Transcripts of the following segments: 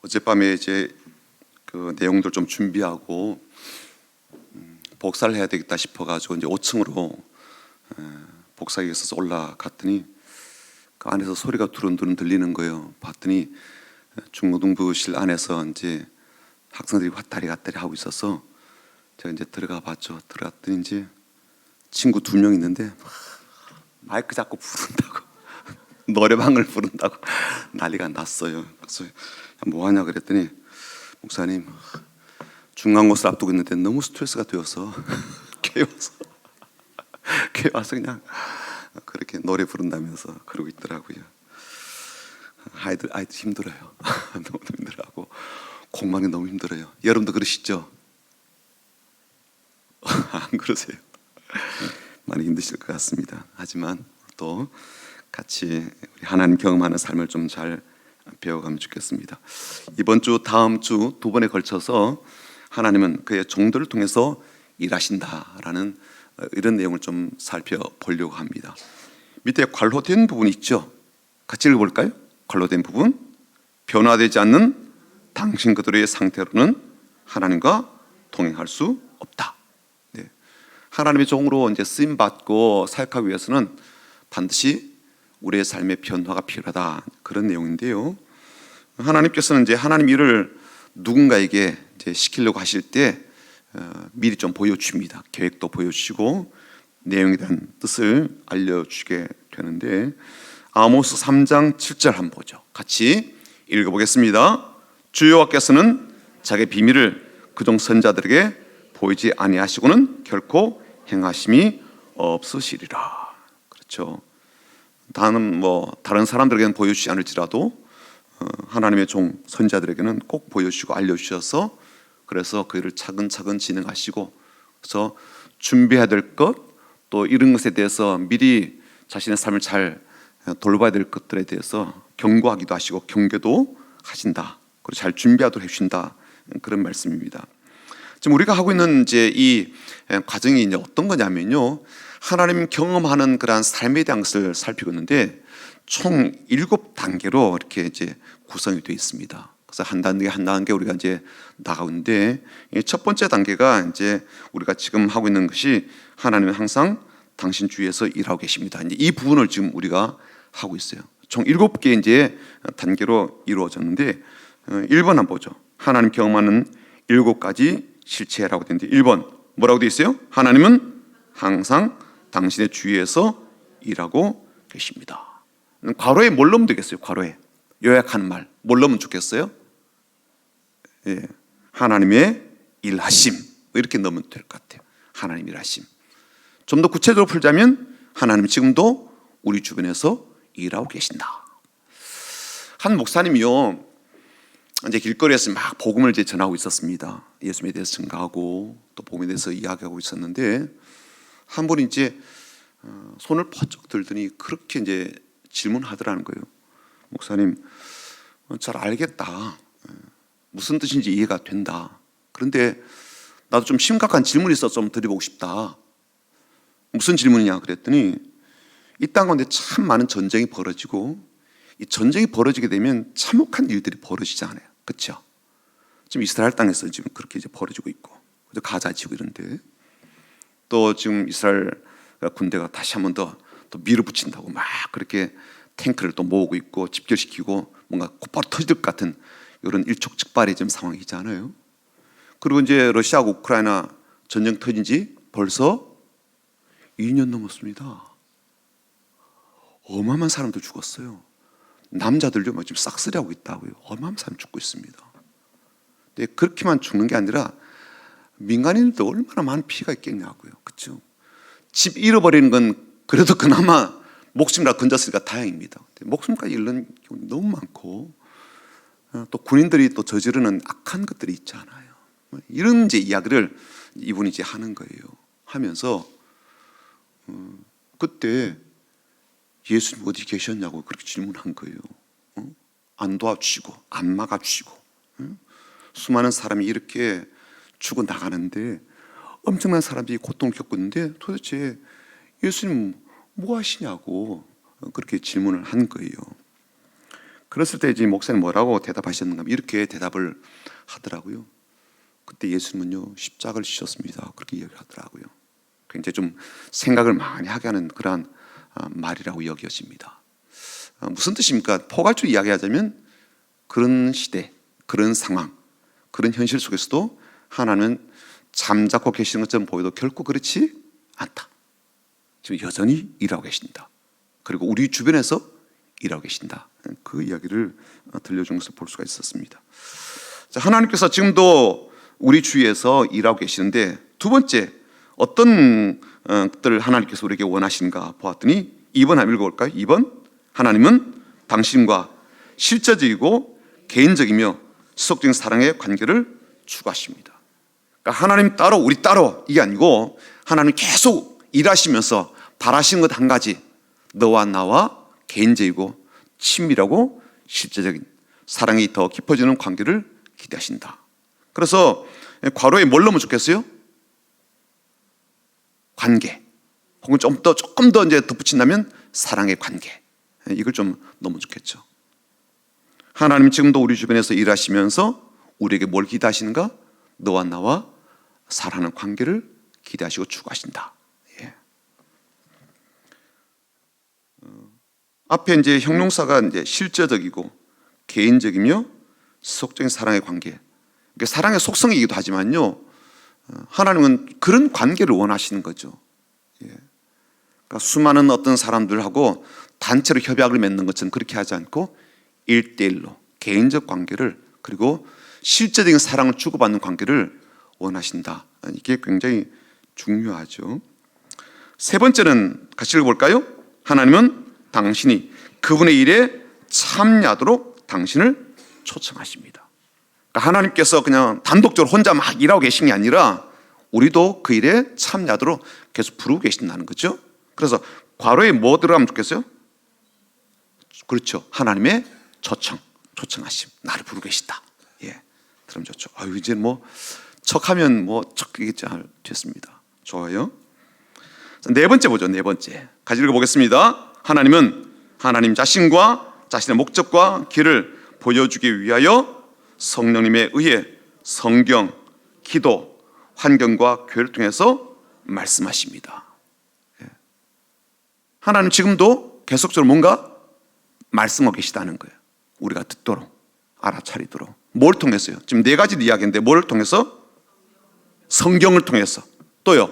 어젯밤에 이제 그 내용들 좀 준비하고 복사를 해야 되겠다 싶어가지고 이제 5층으로 복사기에 있어서 올라갔더니 그 안에서 소리가 두른두른 들리는 거예요. 봤더니 중고등부실 안에서 이제 학생들이 왔다리 갔다리 하고 있어서 제가 이제 들어가 봤죠. 들어갔더니 이제 친구 2명 있는데 마이크 잡고 부른다고 노래방을 부른다고 난리가 났어요. 그래서 뭐 하냐 그랬더니 목사님 중간고사를 앞두고 있는데 너무 스트레스가 되어서 깨워서 그냥 그렇게 노래 부른다면서 그러고 있더라고요. 아이들 힘들어요. 너무 힘들어하고 공부하기 너무 힘들어요. 여러분도 그러시죠? 안 그러세요? 많이 힘드실 것 같습니다. 하지만 또 같이 우리 하나님 경험하는 삶을 좀 잘 배워가면 좋겠습니다. 이번 주, 다음 주 2번에 걸쳐서 하나님은 그의 종들을 통해서 일하신다라는 이런 내용을 좀 살펴보려고 합니다. 밑에 괄호된 부분이 있죠? 같이 읽어볼까요? 괄호된 부분, 변화되지 않는 당신 그들의 상태로는 하나님과 동행할 수 없다. 네. 하나님의 종으로 이제 쓰임 받고 사역하기 위해서는 반드시 우리의 삶의 변화가 필요하다, 그런 내용인데요. 하나님께서는 이제 하나님 일을 누군가에게 이제 시키려고 하실 때 미리 좀 보여줍니다. 계획도 보여주시고 내용에 대한 뜻을 알려주게 되는데, 아모스 3장 7절 한번 보죠. 같이 읽어보겠습니다. 주 여호와께서는 자기의 비밀을 그종 선자들에게 보이지 아니하시고는 결코 행하심이 없으시리라. 그렇죠. 다른 사람들에게는 보여주지 않을지라도 하나님의 종 선자들에게는 꼭 보여주시고 알려주셔서, 그래서 그 일을 차근차근 진행하시고, 그래서 준비해야 될 것, 또 이런 것에 대해서 미리 자신의 삶을 잘 돌봐야 될 것들에 대해서 경고하기도 하시고 경계도 하신다. 그리고 잘 준비하도록 해주신다, 그런 말씀입니다. 지금 우리가 하고 있는 이제 이 과정이 이제 어떤 거냐면요, 하나님 경험하는 그러한 삶에 대한 것을 살피고 있는데 총 7단계로 이렇게 이제 구성이 되어 있습니다. 그래서 한 단계 한 단계 우리가 이제 나가고 있는데, 첫 번째 단계가 이제 우리가 지금 하고 있는 것이 하나님은 항상 당신 주위에서 일하고 계십니다. 이제 이 부분을 지금 우리가 하고 있어요. 총 7개 이제 단계로 이루어졌는데, 1번 한번 보죠. 하나님 경험하는 7가지 실체라고 되는데, 1번 뭐라고 되어 있어요? 하나님은 항상 당신의 주위에서 일하고 계십니다. 괄호에 뭘 넣으면 되겠어요? 괄호에 요약하는 말 뭘 넣으면 좋겠어요? 예, 하나님의 일하심, 이렇게 넣으면 될 것 같아요. 하나님 일하심. 좀 더 구체적으로 풀자면 하나님 지금도 우리 주변에서 일하고 계신다. 한 목사님이요, 이제 길거리에서 막 복음을 이제 전하고 있었습니다. 예수님에 대해서 증거하고 또 복음에 대해서 이야기하고 있었는데, 한 분이 이제 손을 퍼쩍 들더니 그렇게 이제 질문하더라는 거예요. 목사님, 잘 알겠다. 무슨 뜻인지 이해가 된다. 그런데 나도 좀 심각한 질문이 있어서 좀 드려보고 싶다. 무슨 질문이냐 그랬더니, 이 땅 가운데 참 많은 전쟁이 벌어지고, 이 전쟁이 벌어지게 되면 참혹한 일들이 벌어지잖아요. 그렇죠? 지금 이스라엘 땅에서 지금 그렇게 이제 벌어지고 있고, 가자 지구 이런데, 또 지금 이스라엘 군대가 다시 한 번 더 밀어붙인다고 막 그렇게 탱크를 또 모으고 있고 집결시키고 뭔가 곧바로 터질 것 같은 이런 일촉즉발의 지금 상황이잖아요. 그리고 이제 러시아하고 우크라이나 전쟁 터진 지 벌써 2년 넘었습니다. 어마어마한 사람도 죽었어요. 남자들도 막 지금 싹쓸이하고 있다고요. 어마어마한 사람 죽고 있습니다. 근데 그렇게만 죽는 게 아니라 민간인들도 얼마나 많은 피해가 있겠냐고요. 그렇죠? 집 잃어버리는 건 그래도 그나마 목숨이라 건졌으니까 다행입니다. 목숨까지 잃는 경우는 너무 많고, 또 군인들이 또 저지르는 악한 것들이 있잖아요. 이런 이제 이야기를 이분이 이제 하는 거예요. 하면서 그때 예수님 어디 계셨냐고 그렇게 질문한 거예요. 안 도와주시고 안 막아주시고 수많은 사람이 이렇게 죽어 나가는데, 엄청난 사람들이 고통을 겪고 있는데 도대체 예수님 뭐 하시냐고 그렇게 질문을 한 거예요. 그랬을 때 이제 목사님 뭐라고 대답하셨는가 하면 이렇게 대답을 하더라고요. 그때 예수님은요 십자가를 지셨습니다. 그렇게 이야기하더라고요. 굉장히 좀 생각을 많이 하게 하는 그러한 말이라고 여겨집니다. 무슨 뜻입니까? 포괄적으로 이야기하자면 그런 시대, 그런 상황, 그런 현실 속에서도 하나님은 잠자코 계시는 것처럼 보여도 결코 그렇지 않다. 지금 여전히 일하고 계신다. 그리고 우리 주변에서 일하고 계신다. 그 이야기를 들려준 것을 볼 수가 있었습니다. 자, 하나님께서 지금도 우리 주위에서 일하고 계시는데 두 번째 어떤 것들을 하나님께서 우리에게 원하시는가 보았더니 2번 한번 읽어볼까요? 2번 하나님은 당신과 실제적이고 개인적이며 지속적인 사랑의 관계를 추구하십니다. 그러니까 하나님 따로 우리 따로 이게 아니고 하나님 계속 일하시면서 바라시는 것 한 가지, 너와 나와 개인적이고 친밀하고 실제적인 사랑이 더 깊어지는 관계를 기대하신다. 그래서 괄호에 뭘 넣으면 좋겠어요? 관계, 혹은 조금 더 이제 덧붙인다면 사랑의 관계. 이걸 좀 넣으면 좋겠죠. 하나님 지금도 우리 주변에서 일하시면서 우리에게 뭘 기대하시는가? 너와 나와 사랑하는 관계를 기대하시고 추구하신다. 예. 앞에 이제 형용사가 이제 실제적이고 개인적이며 지속적인 사랑의 관계. 그러니까 사랑의 속성이기도 하지만요, 하나님은 그런 관계를 원하시는 거죠. 예. 그러니까 수많은 어떤 사람들하고 단체로 협약을 맺는 것처럼 그렇게 하지 않고 1대1로 개인적 관계를, 그리고 실제적인 사랑을 주고받는 관계를 원하신다. 이게 굉장히 중요하죠. 세 번째는 같이 읽어볼까요? 하나님은 당신이 그분의 일에 참여하도록 당신을 초청하십니다. 그러니까 하나님께서 그냥 단독적으로 혼자 막 일하고 계신 게 아니라 우리도 그 일에 참여하도록 계속 부르고 계신다는 거죠. 그래서 괄호에 뭐 들어가면 좋겠어요? 그렇죠. 하나님의 초청하심. 나를 부르고 계시다. 예, 그럼 좋죠. 아유, 이제 뭐 척하면 뭐 이게 잘 됐습니다. 좋아요. 네 번째 보죠. 네 번째 같이 읽어보겠습니다. 하나님은 하나님 자신과 자신의 목적과 길을 보여주기 위하여 성령님에 의해 성경, 기도, 환경과 교회를 통해서 말씀하십니다. 하나님 지금도 계속적으로 뭔가 말씀하고 계시다는 거예요. 우리가 듣도록, 알아차리도록. 뭘 통해서요? 지금 네 가지 이야기인데 뭘 통해서? 성경을 통해서, 또요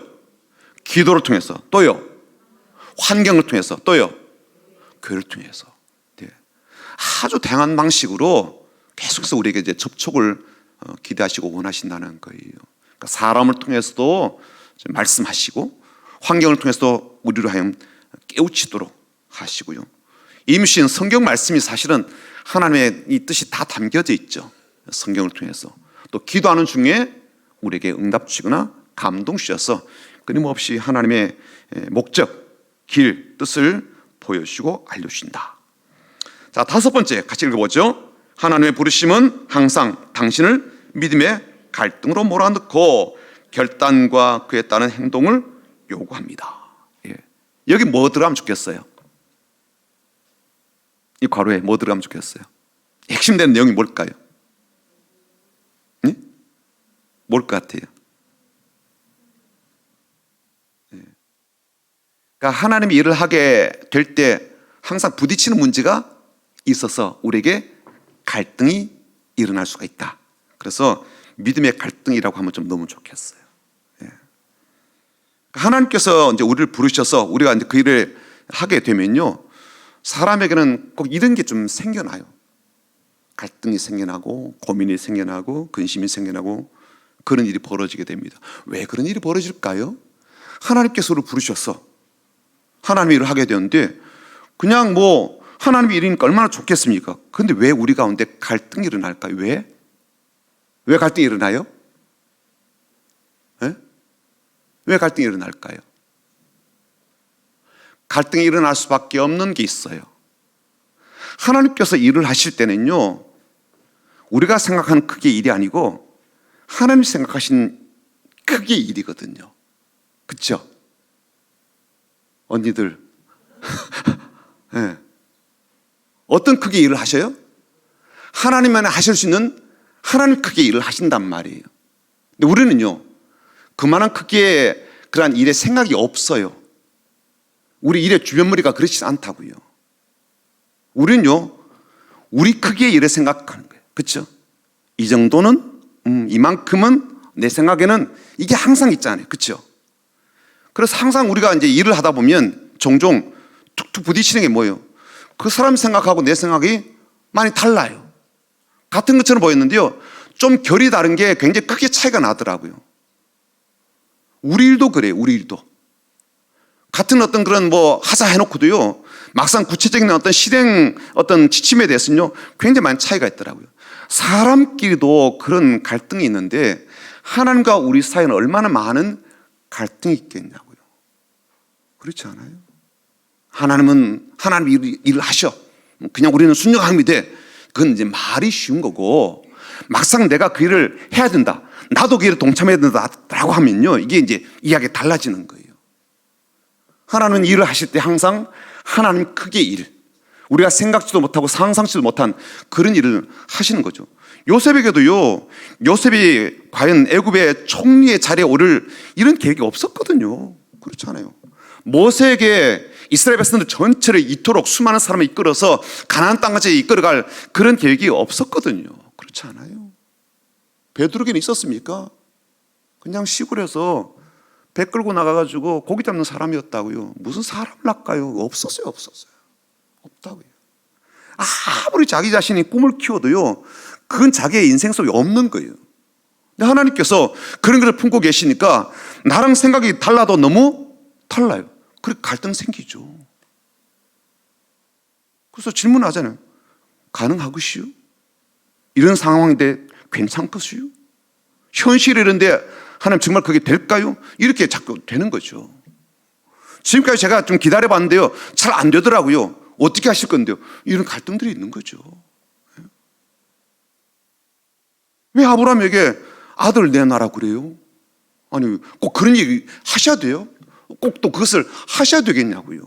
기도를 통해서, 또요 환경을 통해서, 또요 교회를 통해서. 네. 아주 다양한 방식으로 계속해서 우리에게 이제 접촉을 기대하시고 원하신다는 거예요. 그러니까 사람을 통해서도 말씀하시고 환경을 통해서도 우리로 하여금 깨우치도록 하시고요. 임신 성경 말씀이 사실은 하나님의 이 뜻이 다 담겨져 있죠. 성경을 통해서 또 기도하는 중에 우리에게 응답 주시거나 감동 주셔서 끊임없이 하나님의 목적, 길, 뜻을 보여주시고 알려주신다. 자, 다섯 번째 같이 읽어보죠. 하나님의 부르심은 항상 당신을 믿음의 갈등으로 몰아넣고 결단과 그에 따른 행동을 요구합니다. 예. 여기 뭐 들어가면 좋겠어요? 이 괄호에 뭐 들어가면 좋겠어요? 핵심되는 내용이 뭘까요? 네? 뭘 것 같아요? 네. 그러니까 하나님이 일을 하게 될 때 항상 부딪히는 문제가 있어서 우리에게 갈등이 일어날 수가 있다. 그래서 믿음의 갈등이라고 하면 좀 너무 좋겠어요. 예. 하나님께서 이제 우리를 부르셔서 우리가 이제 그 일을 하게 되면요, 사람에게는 꼭 이런 게 좀 생겨나요. 갈등이 생겨나고 고민이 생겨나고 근심이 생겨나고 그런 일이 벌어지게 됩니다. 왜 그런 일이 벌어질까요? 하나님께서 우리를 부르셔서 하나님의 일을 하게 되는데 그냥 뭐 하나님의 일이니까 얼마나 좋겠습니까? 그런데 왜 우리 가운데 갈등이 일어날까요? 왜? 왜 갈등이 일어나요? 네? 왜 갈등이 일어날까요? 갈등이 일어날 수밖에 없는 게 있어요. 하나님께서 일을 하실 때는요, 우리가 생각하는 크기의 일이 아니고 하나님이 생각하신 크기의 일이거든요. 그렇죠? 언니들 네. 어떤 크기의 일을 하셔요? 하나님만 하실 수 있는 하나님 크기의 일을 하신단 말이에요. 근데 우리는요, 그만한 크기의 그러한 일에 생각이 없어요. 우리 일의 주변머리가 그렇지 않다고요. 우리는요, 우리 크기의 일을 생각하는 거예요. 그렇죠? 이 정도는, 이만큼은 내 생각에는 이게 항상 있잖아요. 그렇죠? 그래서 항상 우리가 이제 일을 하다 보면 종종 툭툭 부딪히는 게 뭐예요? 그 사람 생각하고 내 생각이 많이 달라요. 같은 것처럼 보였는데요, 좀 결이 다른 게 굉장히 크게 차이가 나더라고요. 우리 일도 그래요. 우리 일도 같은 어떤 그런 뭐 하자 해놓고도요, 막상 구체적인 어떤 실행 어떤 지침에 대해서는요 굉장히 많은 차이가 있더라고요. 사람끼리도 그런 갈등이 있는데 하나님과 우리 사이에는 얼마나 많은 갈등이 있겠냐고요. 그렇지 않아요? 하나님은 하나님 일을 하셔, 그냥 우리는 순종하면 돼. 그건 이제 말이 쉬운 거고, 막상 내가 그 일을 해야 된다, 나도 그 일에 동참해야 된다라고 하면요, 이게 이제 이야기가 달라지는 거예요. 하나님은 일을 하실 때 항상 하나님 크기의 일, 우리가 생각지도 못하고 상상치도 못한 그런 일을 하시는 거죠. 요셉에게도요, 요셉이 과연 애굽의 총리의 자리에 오를 이런 계획이 없었거든요. 그렇잖아요. 모세에게 이스라엘 백성들 전체를 이토록 수많은 사람을 이끌어서 가나안 땅까지 이끌어갈 그런 계획이 없었거든요. 그렇지 않아요? 베드로에게는 있었습니까? 그냥 시골에서 배 끌고 나가가지고 고기 잡는 사람이었다고요. 무슨 사람을 낚아요? 없었어요. 없다고요. 아무리 자기 자신이 꿈을 키워도요, 그건 자기의 인생 속에 없는 거예요. 근데 하나님께서 그런 것을 품고 계시니까 나랑 생각이 달라도 너무 달라요. 그렇게 갈등 생기죠. 그래서 질문하잖아요. 가능하겠시요? 이런 상황인데 괜찮겠시요? 현실이 이런데 하나님 정말 그게 될까요? 이렇게 자꾸 되는 거죠. 지금까지 제가 좀 기다려봤는데요, 잘 안 되더라고요. 어떻게 하실 건데요? 이런 갈등들이 있는 거죠. 왜 아브라함에게 아들 내놔라 그래요? 아니, 꼭 그런 얘기 하셔야 돼요? 꼭 또 그것을 하셔야 되겠냐고요.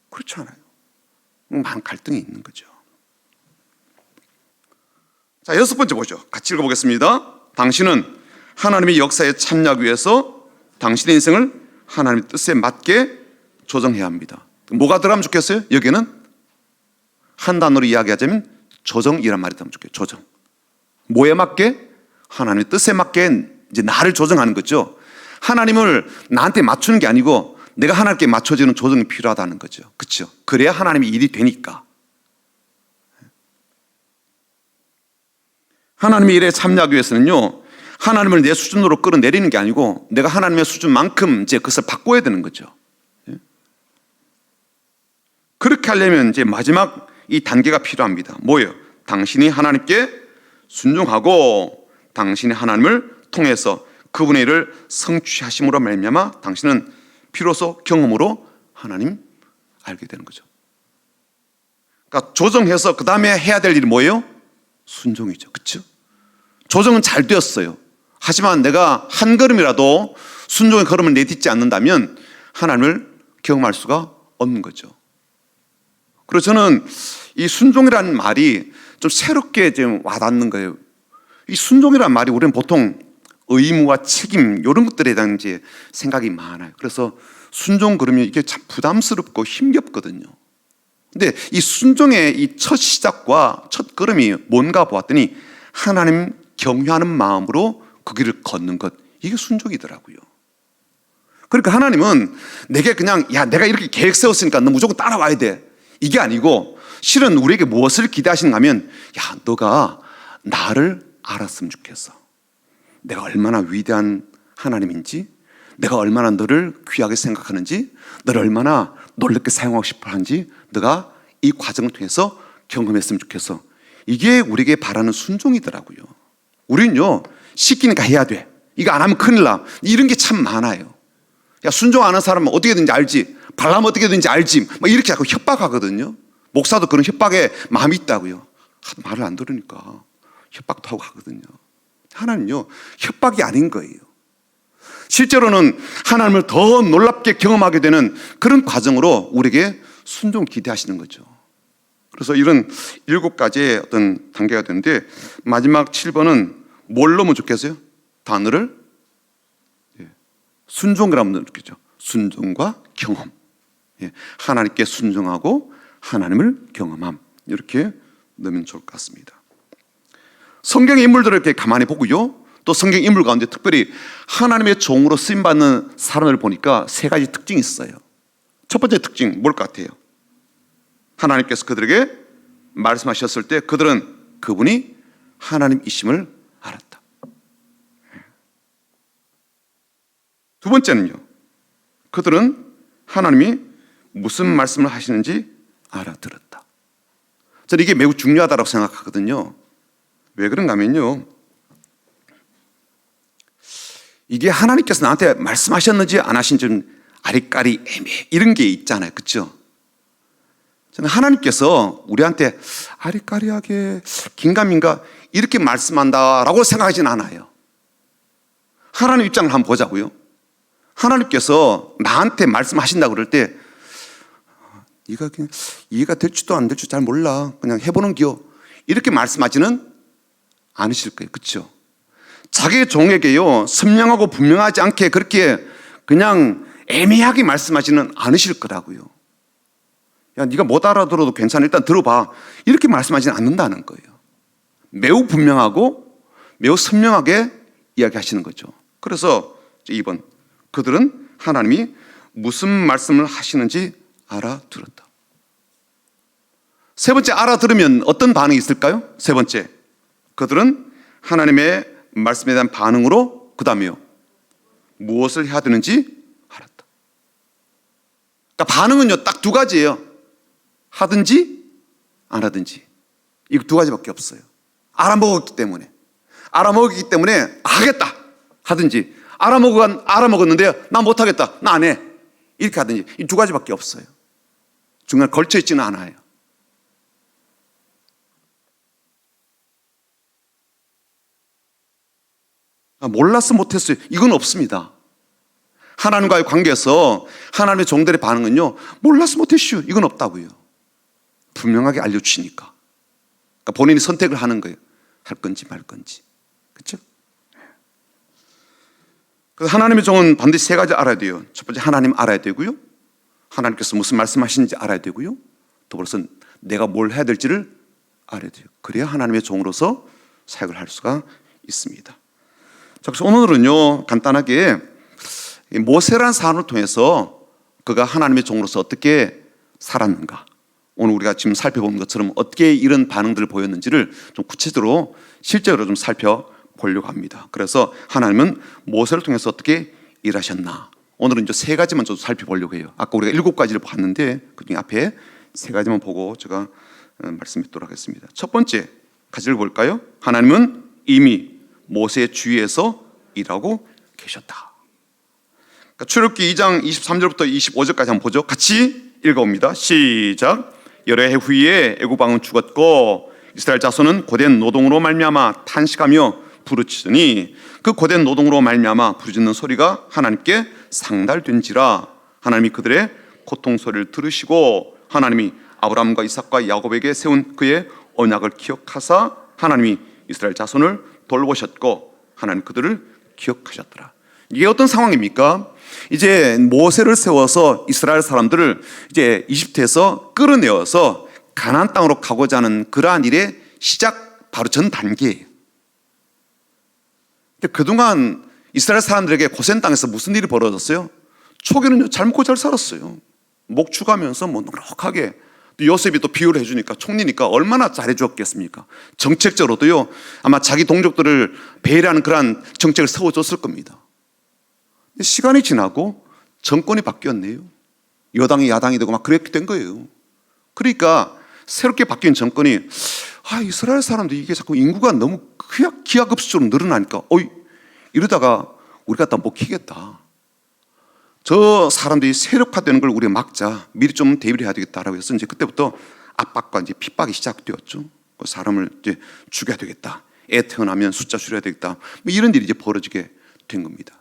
그렇지 않아요. 많은 갈등이 있는 거죠. 자, 6번째 보죠. 같이 읽어보겠습니다. 당신은 하나님의 역사에 참여하기 위해서 당신의 인생을 하나님의 뜻에 맞게 조정해야 합니다. 뭐가 들어가면 좋겠어요? 여기는 한 단어로 이야기하자면 조정이란 말이 들어가면 좋겠어요. 조정. 뭐에 맞게? 하나님의 뜻에 맞게 이제 나를 조정하는 거죠. 하나님을 나한테 맞추는 게 아니고 내가 하나님께 맞춰지는 조정이 필요하다는 거죠. 그렇죠? 그래야 하나님의 일이 되니까. 하나님의 일에 참여하기 위해서는요, 하나님을 내 수준으로 끌어내리는 게 아니고 내가 하나님의 수준만큼 이제 그것을 바꿔야 되는 거죠. 그렇게 하려면 이제 마지막 이 단계가 필요합니다. 뭐예요? 당신이 하나님께 순종하고 당신이 하나님을 통해서 그분의 일을 성취하심으로 말미암아 당신은 비로소 경험으로 하나님 알게 되는 거죠. 그러니까 조정해서 그 다음에 해야 될 일이 뭐예요? 순종이죠. 그렇죠? 조정은 잘 되었어요. 하지만 내가 한 걸음이라도 순종의 걸음을 내딛지 않는다면 하나님을 경험할 수가 없는 거죠. 그래서 저는 이 순종이라는 말이 좀 새롭게 좀 와닿는 거예요. 이 순종이라는 말이 우리는 보통 의무와 책임 이런 것들에 대한 이제 생각이 많아요. 그래서 순종 그러면 이게 참 부담스럽고 힘겹거든요. 근데 이 순종의 이 첫 시작과 첫 걸음이 뭔가 보았더니 하나님 경외하는 마음으로 그 길을 걷는 것, 이게 순종이더라고요. 그러니까 하나님은 내게 그냥 야 내가 이렇게 계획 세웠으니까 너 무조건 따라와야 돼, 이게 아니고 실은 우리에게 무엇을 기대하시는가 하면 야 너가 나를 알았으면 좋겠어. 내가 얼마나 위대한 하나님인지, 내가 얼마나 너를 귀하게 생각하는지, 너를 얼마나 놀랍게 사용하고 싶어 하는지 너가 이 과정을 통해서 경험했으면 좋겠어. 이게 우리에게 바라는 순종이더라고요. 우리는요 시키니까 해야 돼, 이거 안 하면 큰일 나, 이런 게 참 많아요. 야 순종 안 하는 사람은 어떻게 되는지 알지, 발라면 어떻게 되는지 알지, 막 이렇게 자꾸 협박하거든요. 목사도 그런 협박에 마음이 있다고요. 말을 안 들으니까 협박도 하고 하거든요. 하나님은요 협박이 아닌 거예요. 실제로는 하나님을 더 놀랍게 경험하게 되는 그런 과정으로 우리에게 순종을 기대하시는 거죠. 그래서 이런 7가지의 어떤 단계가 되는데 마지막 7번은 뭘 넣으면 좋겠어요? 단어를 순종이라고 하면 좋겠죠. 순종과 경험. 하나님께 순종하고 하나님을 경험함. 이렇게 넣으면 좋을 것 같습니다. 성경의 인물들을 이렇게 가만히 보고요. 또 성경 인물 가운데 특별히 하나님의 종으로 쓰임받는 사람을 보니까 3가지 특징이 있어요. 첫 번째 특징 뭘 것 같아요? 하나님께서 그들에게 말씀하셨을 때 그들은 그분이 하나님이심을 알았다. 두 번째는요, 그들은 하나님이 무슨 말씀을 하시는지 알아들었다. 저는 이게 매우 중요하다고 생각하거든요. 왜 그런가 하면요, 이게 하나님께서 나한테 말씀하셨는지 안 하신지 아리까리 애매해 이런 게 있잖아요. 그렇죠? 저는 하나님께서 우리한테 아리까리하게 긴가민가 이렇게 말씀한다라고 생각하진 않아요. 하나님 입장을 한번 보자고요. 하나님께서 나한테 말씀하신다고 그럴 때 네가 그냥 이해가 될지도 안 될지 잘 몰라, 그냥 해보는 겨, 이렇게 말씀하지는 않으실 거예요. 그렇죠? 자기 종에게요 선명하고 분명하지 않게 그렇게 그냥 애매하게 말씀하지는 않으실 거라고요. 야, 네가 못 알아들어도 괜찮아, 일단 들어봐, 이렇게 말씀하지는 않는다는 거예요. 매우 분명하고 매우 선명하게 이야기하시는 거죠. 그래서 2번, 그들은 하나님이 무슨 말씀을 하시는지 알아들었다. 세 번째, 알아들으면 어떤 반응이 있을까요? 세 번째, 그들은 하나님의 말씀에 대한 반응으로 그 다음에요, 무엇을 해야 되는지 알았다. 그러니까 반응은요 딱 2가지예요. 하든지 안 하든지. 이 2가지밖에 없어요. 알아먹었기 때문에 하겠다 하든지, 알아먹었는데 나 못하겠다, 나 안 해, 이렇게 하든지. 이 2가지밖에 없어요. 중간에 걸쳐 있지는 않아요. 몰랐어 못했어요 이건 없습니다. 하나님과의 관계에서 하나님의 종들의 반응은요 몰랐어 못했슈 이건 없다고요. 분명하게 알려주시니까. 그러니까 본인이 선택을 하는 거예요. 할 건지 말 건지. 그렇죠? 그래서 하나님의 종은 반드시 3가지 알아야 돼요. 첫 번째, 하나님 알아야 되고요, 하나님께서 무슨 말씀하시는지 알아야 되고요, 더불어서 내가 뭘 해야 될지를 알아야 돼요. 그래야 하나님의 종으로서 사역을 할 수가 있습니다. 자, 그래서 오늘은요 간단하게 모세라는 사람을 통해서 그가 하나님의 종으로서 어떻게 살았는가, 오늘 우리가 지금 살펴본 것처럼 어떻게 이런 반응들을 보였는지를 좀 구체적으로 실제로 좀 살펴보려고 합니다. 그래서 하나님은 모세를 통해서 어떻게 일하셨나, 오늘은 이제 3가지만 좀 살펴보려고 해요. 아까 우리가 7가지를 봤는데 그중에 앞에 3가지만 보고 제가 말씀드리도록 하겠습니다. 첫 번째 가지를 볼까요? 하나님은 이미 모세의 주위에서 일하고 계셨다. 그러니까 출애굽기 2장 23절부터 25절까지 한번 보죠. 같이 읽어봅니다. 시작. 여러 해 후에 애굽 왕은 죽었고 이스라엘 자손은 고된 노동으로 말미암아 탄식하며 부르짖으니 그 고된 노동으로 말미암아 부르짖는 소리가 하나님께 상달된지라. 하나님이 그들의 고통 소리를 들으시고 하나님이 아브라함과 이삭과 야곱에게 세운 그의 언약을 기억하사 하나님이 이스라엘 자손을 돌보셨고 하나님 그들을 기억하셨더라. 이게 어떤 상황입니까? 이제 모세를 세워서 이스라엘 사람들을 이제 이집트에서 끌어내어서 가나안 땅으로 가고자 하는 그러한 일의 시작 바로 전 단계예요. 그동안 이스라엘 사람들에게 고센 땅에서 무슨 일이 벌어졌어요? 초기는 잘 먹고 잘 살았어요. 목축하면서 뭐 넉넉하게, 또 요셉이 또 비유를 해주니까 총리니까 얼마나 잘해주었겠습니까? 정책적으로도요 아마 자기 동족들을 배려하는 그러한 정책을 세워줬을 겁니다. 시간이 지나고 정권이 바뀌었네요. 여당이 야당이 되고 막 그렇게 된 거예요. 그러니까 새롭게 바뀐 정권이 이스라엘 사람들이 이게 자꾸 인구가 너무 기하급수적으로 늘어나니까 이러다가 우리 갖다 못 키겠다. 저 사람들이 세력화되는 걸 우리가 막자. 미리 좀 대비를 해야 되겠다라고 해서 이제 그때부터 압박과 이제 핍박이 시작되었죠. 그 사람을 이제 죽여야 되겠다. 애 태어나면 숫자 줄여야 되겠다. 뭐 이런 일이 이제 벌어지게 된 겁니다.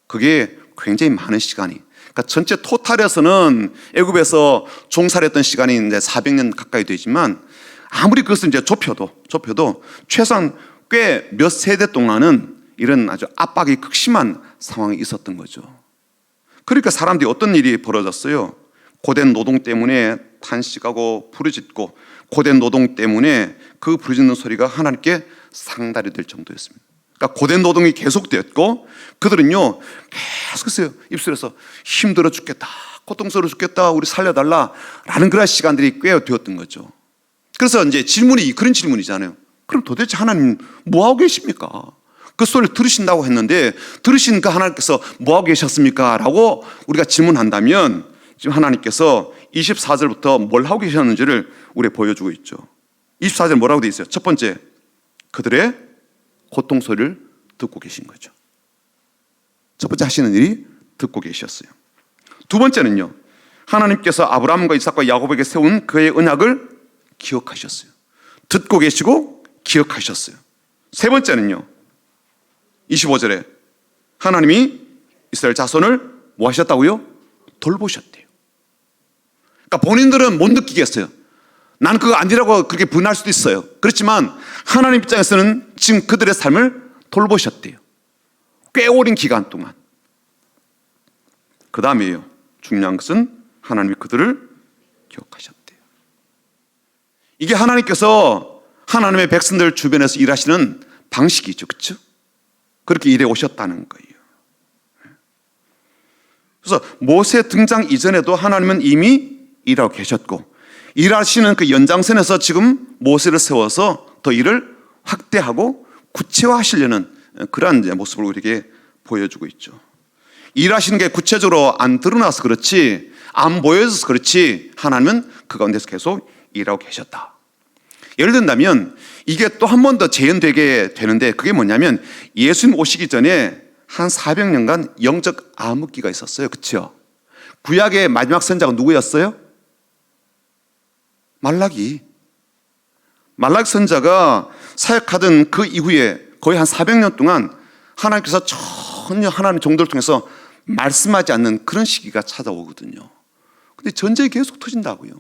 그게 굉장히 많은 시간이, 그러니까 전체 토탈에서는 애굽에서 종살이했던 시간이 이제 400년 가까이 되지만 아무리 그것을 이제 좁혀도 최소한 꽤 몇 세대 동안은 이런 아주 압박이 극심한 상황이 있었던 거죠. 그러니까 사람들이 어떤 일이 벌어졌어요? 고된 노동 때문에 탄식하고 부르짖고, 고된 노동 때문에 그 부르짖는 소리가 하나님께 상달이 될 정도였습니다. 그러니까 고된 노동이 계속되었고, 그들은요 계속해서 입술에서 힘들어 죽겠다, 고통스러워 죽겠다, 우리 살려달라 라는 그런 시간들이 꽤 되었던 거죠. 그래서 이제 질문이 그런 질문이잖아요. 그럼 도대체 하나님 뭐하고 계십니까? 그 소리를 들으신다고 했는데 들으신 그 하나님께서 뭐하고 계셨습니까? 라고 우리가 질문한다면 지금 하나님께서 24절부터 뭘 하고 계셨는지를 우리에게 보여주고 있죠. 24절 뭐라고 되어 있어요? 첫 번째, 그들의 고통 소리를 듣고 계신 거죠. 첫 번째 하시는 일이 듣고 계셨어요. 두 번째는요, 하나님께서 아브라함과 이삭과 야곱에게 세운 그의 언약을 기억하셨어요. 듣고 계시고 기억하셨어요. 세 번째는요, 25절에 하나님이 이스라엘 자손을 뭐 하셨다고요? 돌보셨대요. 그러니까 본인들은 못 느끼겠어요. 나는 그거 아니라고 그렇게 분할 수도 있어요. 그렇지만 하나님 입장에서는 지금 그들의 삶을 돌보셨대요. 꽤 오랜 기간 동안. 그 다음에요, 중요한 것은 하나님이 그들을 기억하셨대요. 이게 하나님께서 하나님의 백성들 주변에서 일하시는 방식이죠. 그렇죠? 그렇게 일해 오셨다는 거예요. 그래서 모세 등장 이전에도 하나님은 이미 일하고 계셨고, 일하시는 그 연장선에서 지금 모세를 세워서 더 일을 확대하고 구체화하시려는 그러한 모습을 우리에게 보여주고 있죠. 일하시는 게 구체적으로 안 드러나서 그렇지, 안 보여져서 그렇지, 하나님은 그 가운데서 계속 일하고 계셨다. 예를 든다면 이게 또 한 번 더 재현되게 되는데, 그게 뭐냐면 예수님 오시기 전에 한 400년간 영적 암흑기가 있었어요. 그렇죠? 구약의 마지막 선자가 누구였어요? 말라기 선자가 사역하던 그 이후에 거의 한 400년 동안 하나님께서 전혀 하나님 종들을 통해서 말씀하지 않는 그런 시기가 찾아오거든요. 근데 전쟁이 계속 터진다고요.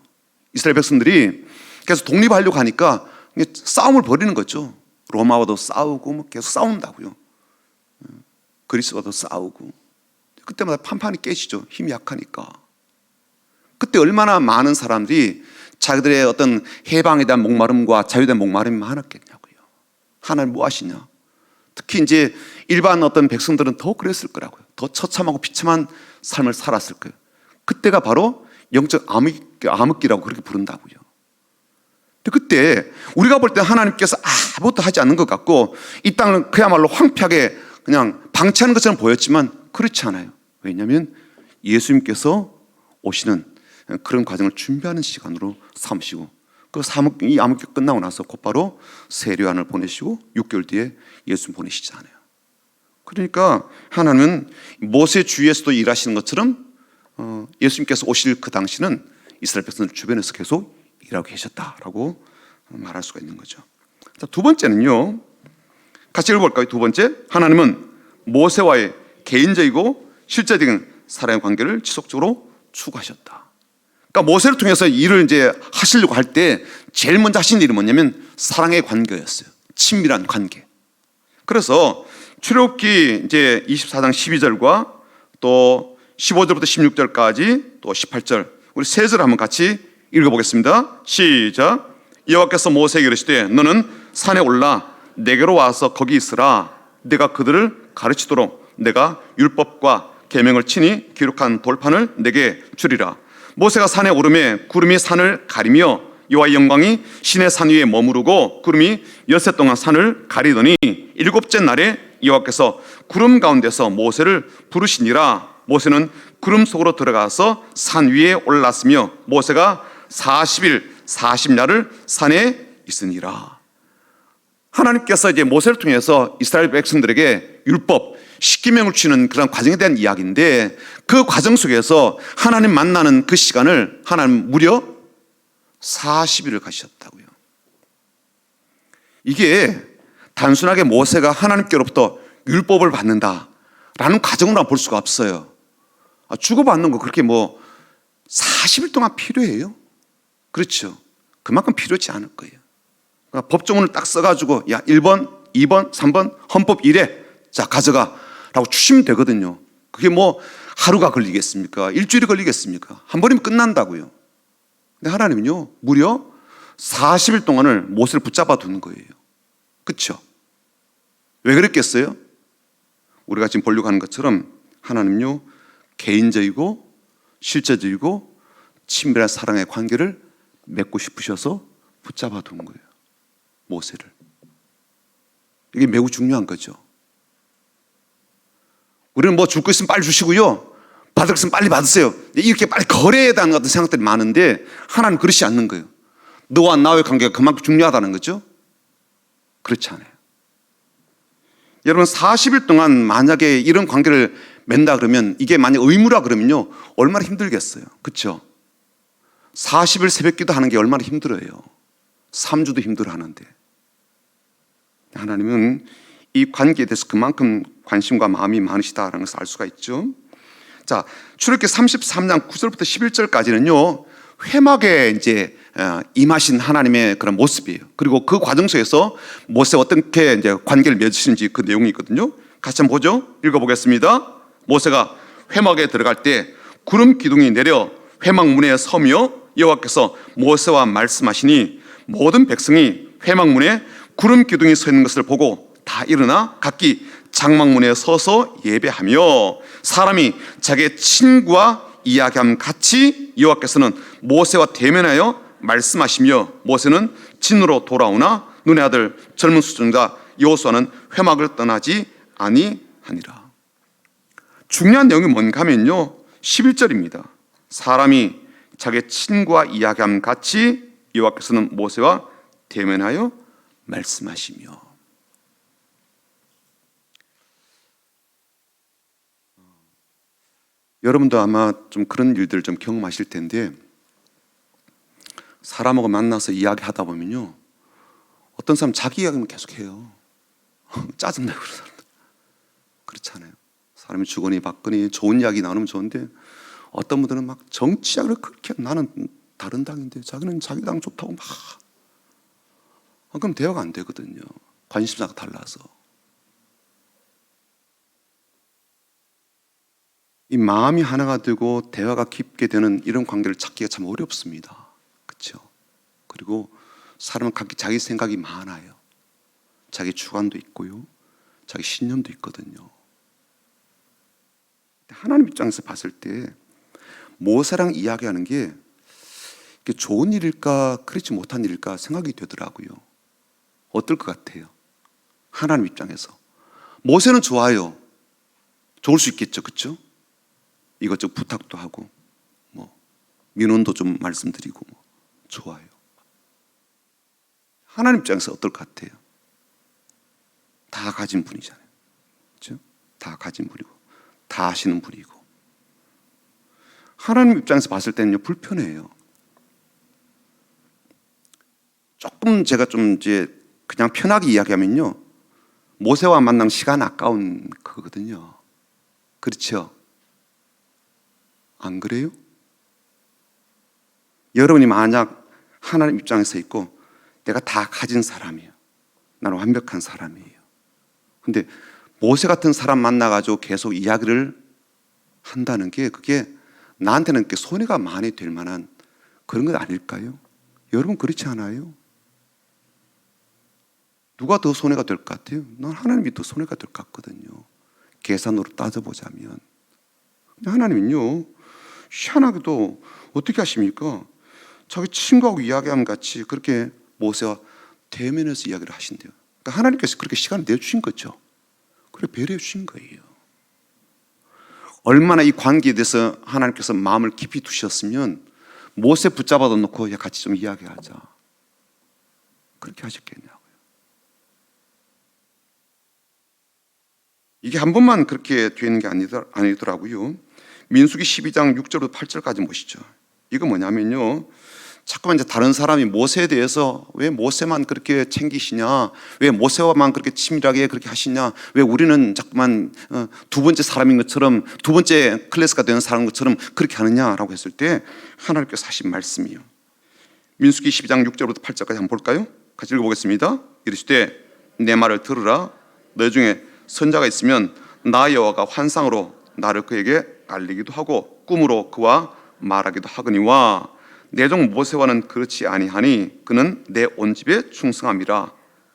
이스라엘 백성들이 계속 독립하려고 하니까 싸움을 벌이는 거죠. 로마와도 싸우고 계속 싸운다고요. 그리스와도 싸우고. 그때마다 판판이 깨지죠. 힘이 약하니까. 그때 얼마나 많은 사람들이 자기들의 어떤 해방에 대한 목마름과 자유에 대한 목마름이 많았겠냐고요. 하나님 뭐 하시냐. 특히 이제 일반 어떤 백성들은 더 그랬을 거라고요. 더 처참하고 비참한 삶을 살았을 거예요. 그때가 바로 영적 암흑기라고 그렇게 부른다고요. 근데 그때 우리가 볼 때 하나님께서 아무것도 하지 않는 것 같고 이 땅은 그야말로 황폐하게 그냥 방치하는 것처럼 보였지만 그렇지 않아요. 왜냐하면 예수님께서 오시는 그런 과정을 준비하는 시간으로 삼으시고, 그 이 암흑기 끝나고 나서 곧바로 세례요한을 보내시고 6개월 뒤에 예수님 보내시잖아요. 그러니까 하나님은 모세 주위에서도 일하시는 것처럼 예수님께서 오실 그 당시는 이스라엘 백성들 주변에서 계속 일하고 계셨다라고 말할 수가 있는 거죠. 자, 두 번째는요, 같이 읽어볼까요? 두 번째, 하나님은 모세와의 개인적이고 실제적인 사랑의 관계를 지속적으로 추구하셨다. 그러니까 모세를 통해서 일을 이제 하시려고 할 때 제일 먼저 하신 일이 뭐냐면 사랑의 관계였어요. 친밀한 관계. 그래서 출애굽기 이제 24장 12절과 또 15절부터 16절까지 또 18절, 우리 세 절 한번 같이 읽어보겠습니다. 시작. 여호와께서 모세에게 이르시되 너는 산에 올라 내게로 와서 거기 있으라. 내가 그들을 가르치도록 내가 율법과 계명을 친히 기록한 돌판을 내게 주리라. 모세가 산에 오르매 구름이 산을 가리며 여호와의 영광이 시내 산 위에 머무르고 구름이 엿새 동안 산을 가리더니 일곱째 날에 여호와께서 구름 가운데서 모세를 부르시니라. 모세는 구름 속으로 들어가서 산 위에 올랐으며 모세가 40일 40야를 산에 있으니라. 하나님께서 이제 모세를 통해서 이스라엘 백성들에게 율법, 십계명을 주시는 그런 과정에 대한 이야기인데, 그 과정 속에서 하나님 만나는 그 시간을 하나님 무려 40일을 가셨다고요. 이게 단순하게 모세가 하나님께로부터 율법을 받는다라는 과정으로 볼 수가 없어요. 주고받는 거 그렇게 뭐 40일 동안 필요해요? 그렇죠. 그만큼 필요치 않을 거예요. 그러니까 법조문을 딱 써가지고 야 1번, 2번, 3번 헌법 이래 자 가져가 라고 주시면 되거든요. 그게 뭐 하루가 걸리겠습니까? 일주일이 걸리겠습니까? 한 번이면 끝난다고요. 근데 하나님은요 무려 40일 동안을 모세를 붙잡아 두는 거예요. 그렇죠? 왜 그랬겠어요? 우리가 지금 보려고 하는 것처럼 하나님은요 개인적이고 실제적이고 친밀한 사랑의 관계를 맺고 싶으셔서 붙잡아 두는 거예요. 모세를. 이게 매우 중요한 거죠. 우리는 뭐 줄 거 있으면 빨리 주시고요, 받을 거 있으면 빨리 받으세요, 이렇게 빨리 거래해야 하는 같은 생각들이 많은데 하나님 그렇지 않는 거예요. 너와 나의 관계가 그만큼 중요하다는 거죠. 그렇지 않아요. 여러분 40일 동안 만약에 이런 관계를 맺는다 그러면 이게 만약 의무라 그러면요 얼마나 힘들겠어요. 그렇죠? 40일 새벽기도 하는 게 얼마나 힘들어요. 3주도 힘들어 하는데 하나님은 이 관계에 대해서 그만큼 관심과 마음이 많으시다라는 것을 알 수가 있죠. 자, 출애굽기 33장 9절부터 11절까지는요 회막에 이제 임하신 하나님의 그런 모습이에요. 그리고 그 과정 속에서 모세가 어떻게 이제 관계를 맺으시는지 그 내용이 있거든요. 같이 한번 보죠. 읽어보겠습니다. 모세가 회막에 들어갈 때 구름 기둥이 내려 회막 문에 서며 여호와께서 모세와 말씀하시니 모든 백성이 회막 문에 구름 기둥이 서 있는 것을 보고 다 일어나 각기 장막문에 서서 예배하며 사람이 자기의 친구와 이야기함 같이 여호와께서는 모세와 대면하여 말씀하시며 모세는 진으로 돌아오나 눈의 아들 젊은 수종자 여호수아는 회막을 떠나지 아니하니라. 중요한 내용이 뭔가 하면요 11절입니다. 사람이 자기의 친구와 이야기함 같이 여호와께서는 모세와 대면하여 말씀하시며. 여러분도 아마 좀 그런 일들을 좀 경험하실 텐데 사람하고 만나서 이야기하다 보면요 어떤 사람 자기 이야기만 계속해요. 짜증나고 그런 사람들. 그렇지 않아요? 사람이 주거니 받거니 좋은 이야기 나누면 좋은데 어떤 분들은 막 정치 이야기를 그렇게 나는 다른 당인데 자기는 자기 당 좋다고 막 그럼 대화가 안 되거든요. 관심사가 달라서. 이 마음이 하나가 되고 대화가 깊게 되는 이런 관계를 찾기가 참 어렵습니다. 그렇죠? 그리고 사람은 각기 자기 생각이 많아요. 자기 주관도 있고요, 자기 신념도 있거든요. 하나님 입장에서 봤을 때 모세랑 이야기하는 게 좋은 일일까 그렇지 못한 일일까 생각이 되더라고요. 어떨 것 같아요? 하나님 입장에서 모세는 좋아요. 좋을 수 있겠죠, 그렇죠? 이것저것 부탁도 하고 뭐 민원도 좀 말씀드리고 뭐 좋아요. 하나님 입장에서 어떨 것 같아요? 다 가진 분이잖아요, 그렇죠? 다 가진 분이고 다 아시는 분이고 하나님 입장에서 봤을 때는요 불편해요. 조금 제가 좀 이제 그냥 편하게 이야기하면요 모세와 만난 시간 아까운 거거든요. 그렇죠? 안 그래요? 여러분이 만약 하나님 입장에서 있고 내가 다 가진 사람이에요. 나는 완벽한 사람이에요. 근데 모세 같은 사람 만나가지고 계속 이야기를 한다는 게 그게 나한테는 손해가 많이 될 만한 그런 건 아닐까요? 여러분 그렇지 않아요? 누가 더 손해가 될 것 같아요? 난 하나님이 더 손해가 될 것 같거든요. 계산으로 따져보자면. 하나님은요 희한하게도 어떻게 하십니까? 자기 친구하고 이야기하면 같이 그렇게 모세와 대면해서 이야기를 하신대요. 그러니까 하나님께서 그렇게 시간을 내주신 거죠. 그래 배려해 주신 거예요. 얼마나 이 관계에 대해서 하나님께서 마음을 깊이 두셨으면 모세 붙잡아 놓고 야 같이 좀 이야기하자 그렇게 하셨겠냐고요. 이게 한 번만 그렇게 되는 게 아니더라고요. 민수기 12장 6절부터 8절까지 보시죠. 이거 뭐냐면요 자꾸만 이제 다른 사람이 모세에 대해서 왜 모세만 그렇게 챙기시냐, 왜 모세와만 그렇게 친밀하게 그렇게 하시냐, 왜 우리는 자꾸만 두 번째 사람인 것처럼, 두 번째 클래스가 되는 사람인 것처럼 그렇게 하느냐라고 했을 때 하나님께서 하신 말씀이요. 민수기 12장 6절부터 8절까지 한번 볼까요? 같이 읽어보겠습니다. 이르시되 내 말을 들으라. 너 중에 선자가 있으면 나 여호와가 환상으로 나를 그에게 알리기도 하고 꿈으로 그와 말하기도 하거니와 내 종 모세와는 그렇지 아니하니 그는 내 온 집에 충성함이라.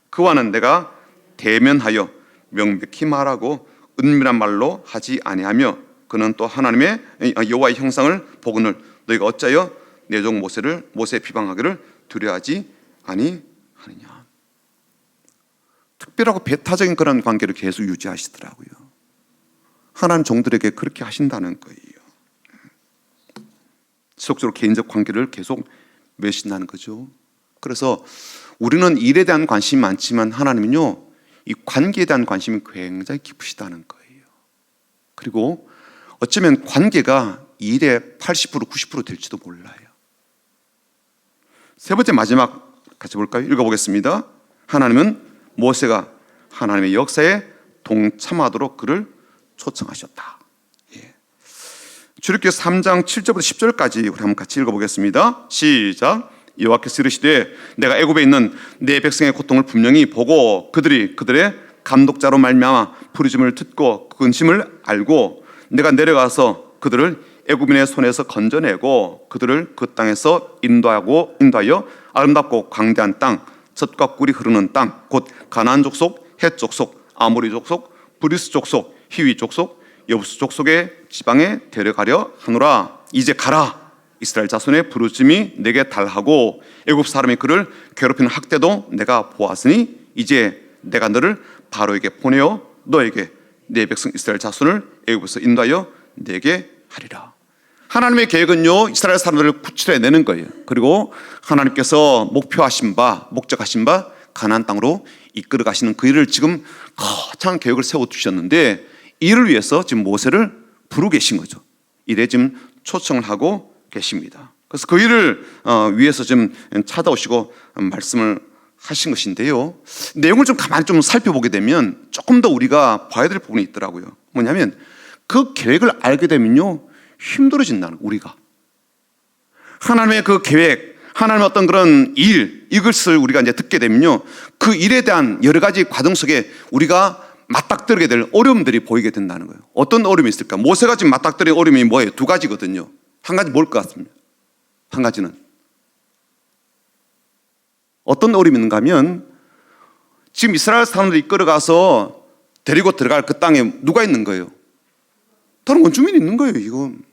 그와는 내가 대면하여 명백히 말하고 은밀한 말로 하지 아니하며 그는 또 하나님의 여호와의 형상을 보거늘 너희가 어찌하여 내 종 모세의 비방하기를 두려워하지 아니하느냐. 특별하고 배타적인 그런 관계를 계속 유지하시더라고요. 하나님 종들에게 그렇게 하신다는 거예요. 지속적으로 개인적 관계를 계속 맺으신다는 거죠. 그래서 우리는 일에 대한 관심이 많지만 하나님은요, 이 관계에 대한 관심이 굉장히 깊으시다는 거예요. 그리고 어쩌면 관계가 일의 80% 90% 될지도 몰라요. 세 번째 마지막 같이 볼까요? 읽어보겠습니다. 하나님은 모세가 하나님의 역사에 동참하도록 그를 초청하셨다. 출애굽기 3장 7절부터 10절까지 우리 한번 같이 읽어보겠습니다. 시작. 여호와께서 이르시되 내가 애굽에 있는 내 백성의 고통을 분명히 보고 그들의 감독자로 말미암아 부르짖음을 듣고 그 근심을 알고 내가 내려가서 그들을 애굽인의 손에서 건져내고 그들을 그 땅에서 인도하여 아름답고 광대한 땅, 젖과 꿀이 흐르는 땅, 곧 가나안 족속, 헷 족속, 아모리 족속, 브리스 족속, 히위 족속, 여부스 족속의 지방에 데려가려 하노라. 이제 가라. 이스라엘 자손의 부르짖음이 내게 달하고 애굽 사람이 그를 괴롭히는 학대도 내가 보았으니 이제 내가 너를 바로에게 보내어 너에게 내 백성 이스라엘 자손을 애굽에서 인도하여 내게 하리라. 하나님의 계획은요, 이스라엘 사람들을 구출해내는 거예요. 그리고 하나님께서 목표하신 바, 목적하신 바 가나안 땅으로 이끌어 가시는 그 일을 지금 거창한 계획을 세워두셨는데 이를 위해서 지금 모세를 부르고 계신 거죠. 이래 지금 초청을 하고 계십니다. 그래서 그 일을 위해서 지금 찾아오시고 말씀을 하신 것인데요. 내용을 좀 가만히 좀 살펴보게 되면 조금 더 우리가 봐야 될 부분이 있더라고요. 뭐냐면 그 계획을 알게 되면요, 힘들어진다는, 우리가 하나님의 그 계획, 하나님의 어떤 그런 이것을 우리가 이제 듣게 되면요, 그 일에 대한 여러 가지 과정 속에 우리가 맞닥뜨리게 될 어려움들이 보이게 된다는 거예요. 어떤 어려움이 있을까? 모세가 지금 맞닥뜨린 어려움이 뭐예요? 두 가지거든요. 한 가지 뭘 것 같습니다. 한 가지는 어떤 어려움이 있는가 하면 지금 이스라엘 사람들이 이끌어가서 데리고 들어갈 그 땅에 누가 있는 거예요? 다른 원주민이 있는 거예요. 이건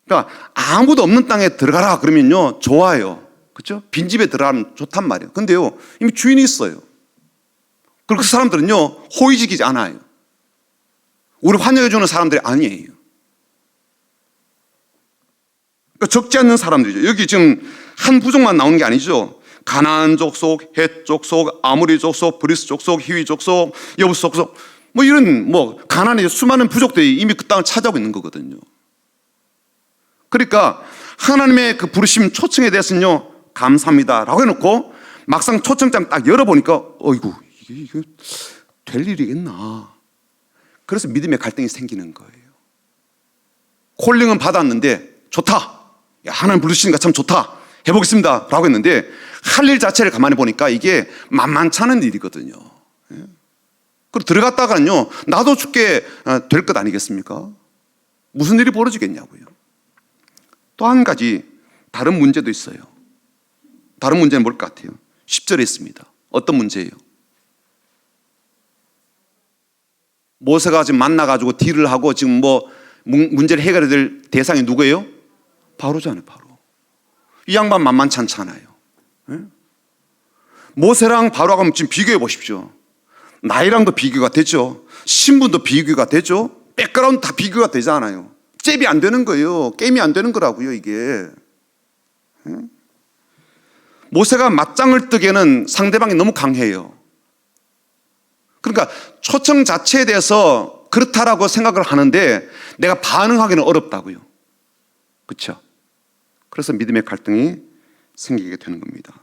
그러니까 아무도 없는 땅에 들어가라 그러면요, 좋아요. 그렇죠? 빈집에 들어가면 좋단 말이에요. 근데요, 이미 주인이 있어요. 그리고 그 사람들은요, 호의적이지 않아요. 우리 환영해주는 사람들이 아니에요. 그러니까 적지 않는 사람들이죠. 여기 지금 한 부족만 나오는 게 아니죠. 가나안 족속, 헷 족속, 아모리 족속, 브리스 족속, 히위 족속, 여부스 족속, 뭐 이런 가나안의 수많은 부족들이 이미 그 땅을 차지하고 있는 거거든요. 그러니까 하나님의 그 부르심 초청에 대해서는요, 감사합니다라고 해놓고 막상 초청장 딱 열어보니까 어이구, 이게 될 일이겠나. 그래서 믿음의 갈등이 생기는 거예요. 콜링은 받았는데 좋다. 야, 하나님 부르시니까 참 좋다. 해보겠습니다 라고 했는데 할 일 자체를 가만히 보니까 이게 만만치 않은 일이거든요. 그리고 들어갔다가는요, 나도 죽게 될 것 아니겠습니까? 무슨 일이 벌어지겠냐고요. 또 한 가지 다른 문제도 있어요. 다른 문제는 뭘 것 같아요? 10절에 있습니다. 어떤 문제예요? 모세가 지금 만나가지고 딜을 하고 지금 문제를 해결해야 될 대상이 누구예요? 바로잖아요. 바로. 이 양반 만만치 않잖아요. 모세랑 바로하고 지금 비교해 보십시오. 나이랑도 비교가 되죠. 신분도 비교가 되죠. 백그라운드 다 비교가 되잖아요. 잽이 안 되는 거예요. 게임이 안 되는 거라고요, 이게. 모세가 맞짱을 뜨기에는 상대방이 너무 강해요. 그러니까 초청 자체에 대해서 그렇다라고 생각을 하는데 내가 반응하기는 어렵다고요. 그렇죠? 그래서 믿음의 갈등이 생기게 되는 겁니다.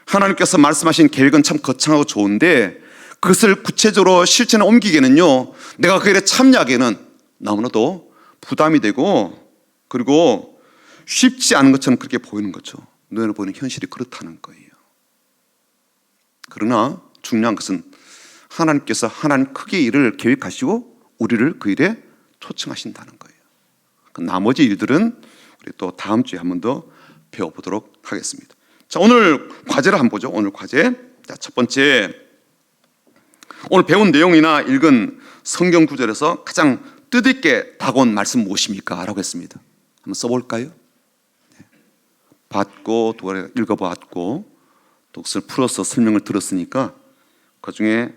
하나님께서 말씀하신 계획은 참 거창하고 좋은데 그것을 구체적으로 실천에 옮기기에는요, 내가 그 일에 참여하기에는 너무나도 부담이 되고, 그리고 쉽지 않은 것처럼 그렇게 보이는 거죠. 눈에 보이는 현실이 그렇다는 거예요. 그러나 중요한 것은 하나님께서 하나님 크게 일을 계획하시고 우리를 그 일에 초청하신다는 거예요. 그 나머지 일들은 우리 또 다음 주에 한 번 더 배워보도록 하겠습니다. 자, 오늘 과제를 한번 보죠. 오늘 과제. 자, 첫 번째, 오늘 배운 내용이나 읽은 성경 구절에서 가장 뜻있게 다가온 말씀 무엇입니까? 라고 했습니다. 한번 써볼까요? 봤고 또 읽어봤고 또 그것을 풀어서 설명을 들었으니까 그 중에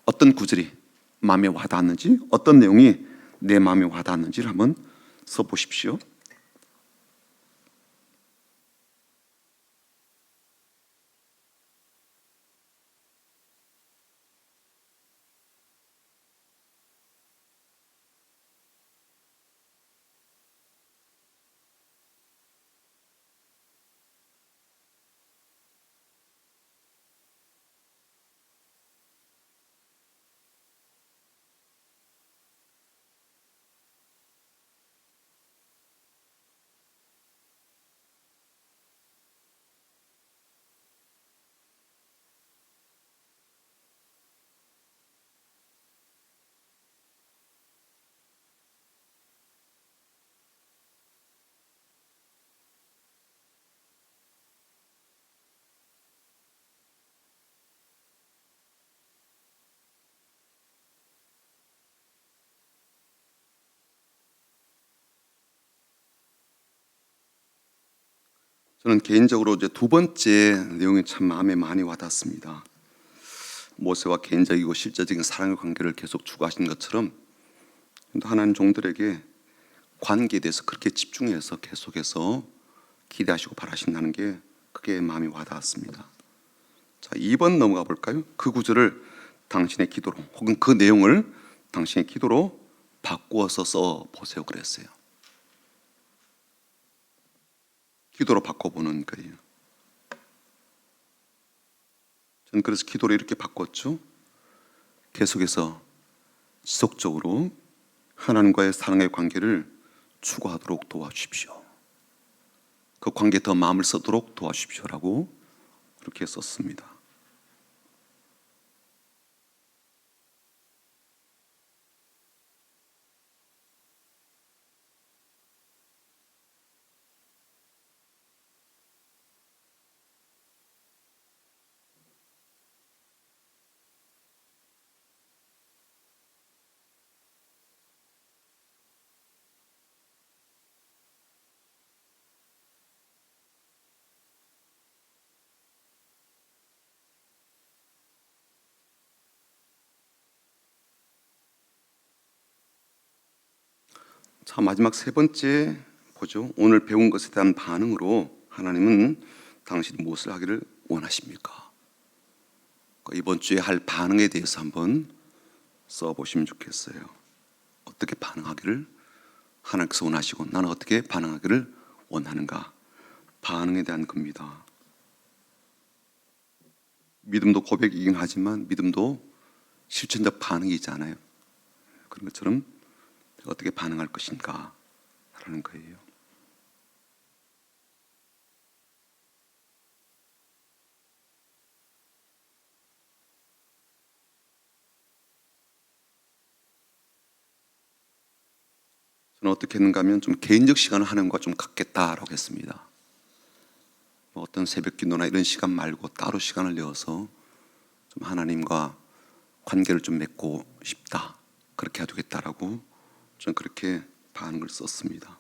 어떤 구절이 마음에 와닿았는지, 어떤 내용이 내 마음에 와닿았는지를 한번 써보십시오. 저는 개인적으로 이제 두 번째 내용이 참 마음에 많이 와닿습니다. 모세와 개인적이고 실제적인 사랑의 관계를 계속 추구하신 것처럼 하나님 종들에게 관계에 대해서 그렇게 집중해서 계속해서 기대하시고 바라신다는 게 그게 마음이 와닿았습니다. 자, 2번 넘어가 볼까요? 그 구절을 당신의 기도로, 혹은 그 내용을 당신의 기도로 바꾸어서 써 보세요 그랬어요. 기도로 바꿔보는 거예요. 저는 그래서 기도를 이렇게 바꿨죠. 계속해서 지속적으로 하나님과의 사랑의 관계를 추구하도록 도와주십시오. 그 관계에 더 마음을 쓰도록 도와주십시오라고 그렇게 썼습니다. 자, 마지막 세 번째 보죠. 오늘 배운 것에 대한 반응으로 하나님은 당신이 무엇을 하기를 원하십니까? 이번 주에 할 반응에 대해서 한번 써보시면 좋겠어요. 어떻게 반응하기를 하나님께서 원하시고 나는 어떻게 반응하기를 원하는가? 반응에 대한 겁니다. 믿음도 고백이긴 하지만 믿음도 실천적 반응이잖아요. 그런 것처럼 어떻게 반응할 것인가 라는 거예요. 저는 어떻게 했는가 하면 좀 개인적 시간을 하나님과 좀 갖겠다라고 했습니다. 뭐 어떤 새벽 기도나 이런 시간 말고 따로 시간을 내어서 좀 하나님과 관계를 좀 맺고 싶다, 그렇게 해두겠다라고 저는 그렇게 반응을 썼습니다.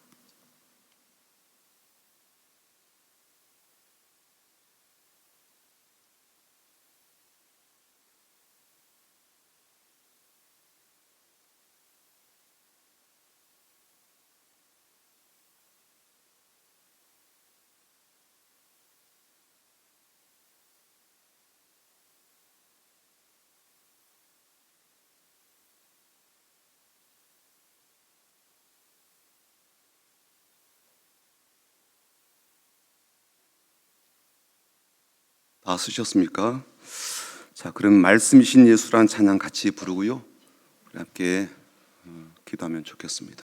다 쓰셨습니까? 자, 그럼 말씀이신 예수란 찬양 같이 부르고요. 우리 함께 기도하면 좋겠습니다.